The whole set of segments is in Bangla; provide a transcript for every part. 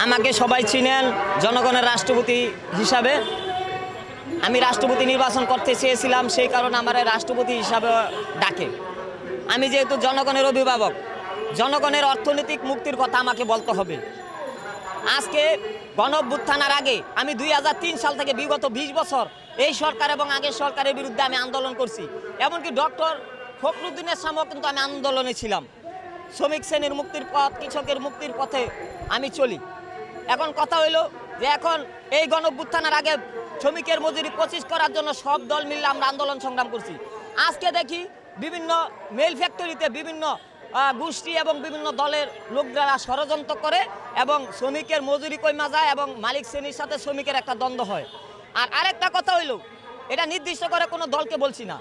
আমাকে সবাই চিনেন জনগণের রাষ্ট্রপতি হিসাবে। আমি রাষ্ট্রপতি নির্বাচন করতে চেয়েছিলাম, সেই কারণে আমার রাষ্ট্রপতি হিসাবে ডাকে। আমি যেহেতু জনগণের অভিভাবক, জনগণের অর্থনৈতিক মুক্তির কথা আমাকে বলতে হবে। আজকে গণঅভ্যুত্থানের আগে আমি 2003 সাল থেকে বিগত 20 বছর এই সরকার এবং আগের সরকারের বিরুদ্ধে আমি আন্দোলন করছি। এমনকি ডক্টর ফখরুদ্দিনের সামনেও কিন্তু আমি আন্দোলনে ছিলাম। শ্রমিক শ্রেণীর মুক্তির পথ, কৃষকের মুক্তির পথে আমি চলি। এখন কথা হইল যে এখন এই গণঅভ্যুত্থানের আগে শ্রমিকের মজুরি 25 করার জন্য সব দল মিলে আমরা আন্দোলন সংগ্রাম করছি। আজকে দেখি বিভিন্ন মেল ফ্যাক্টরিতে বিভিন্ন গোষ্ঠী এবং বিভিন্ন দলের লোকরা ষড়যন্ত্র করে এবং শ্রমিকের মজুরি কমা যায় এবং মালিক শ্রেণীর সাথে শ্রমিকের একটা দ্বন্দ্ব হয়। আর আরেকটা কথা হইল, এটা নির্দিষ্ট করে কোনো দলকে বলছি না,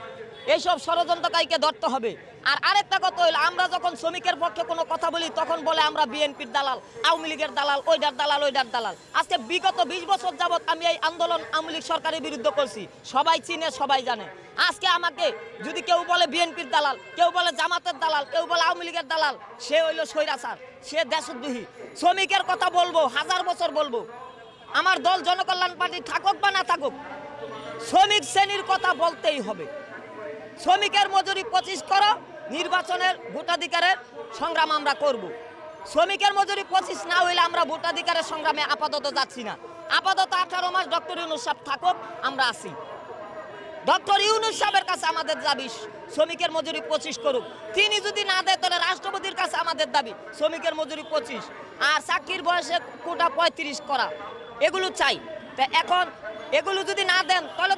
এইসব ষড়যন্ত্রকারীকে ধরতে হবে। আর আরেকটা কথা হইল, আমরা যখন শ্রমিকের পক্ষে কোনো কথা বলি তখন বলে আমরা বিএনপির দালাল, আওয়ামী লীগের দালাল, ওইটার দালাল, ওইটার দালাল। আজকে বিগত 20 বছর যাবৎ আমি এই আন্দোলন আওয়ামী লীগ সরকারের বিরুদ্ধে করছি, সবাই চিনে, সবাই জানে। আজকে আমাকে যদি কেউ বলে বিএনপির দালাল, কেউ বলে জামাতের দালাল, কেউ বলে আওয়ামী লীগের দালাল, সে হইল স্বৈরাচার, সে দেশদ্রোহী। শ্রমিকের কথা বলবো, 1000 বছর বলবো, আমার দল জনকল্যাণ পার্টি থাকুক বা না থাকুক, শ্রমিক শ্রেণীর কথা বলতেই হবে। শ্রমিকের মজুরি 25 করো, নির্বাচনের ভোটাধিকারের সংগ্রাম আমরা করব। শ্রমিকের মজুরি 25 না হইলে আমরা ভোটাধিকারের সংগ্রামে আপাতত যাচ্ছি না। আপাতত 18 মাস ডক্টর ইউনূস সাহেব থাকুক, আমরা আছি। ডক্টর ইউনূস সাহেবের কাছে আমাদের দাবি শ্রমিকের মজুরি 25 করুক। তিনি যদি না দেয় তাহলে রাষ্ট্রপতির কাছে আমাদের দাবি শ্রমিকের মজুরি 25, আর চাকরির বয়সে কোটা 35 করা, এগুলো চাই। তা এখন এগুলো যদি না দেন তাহলে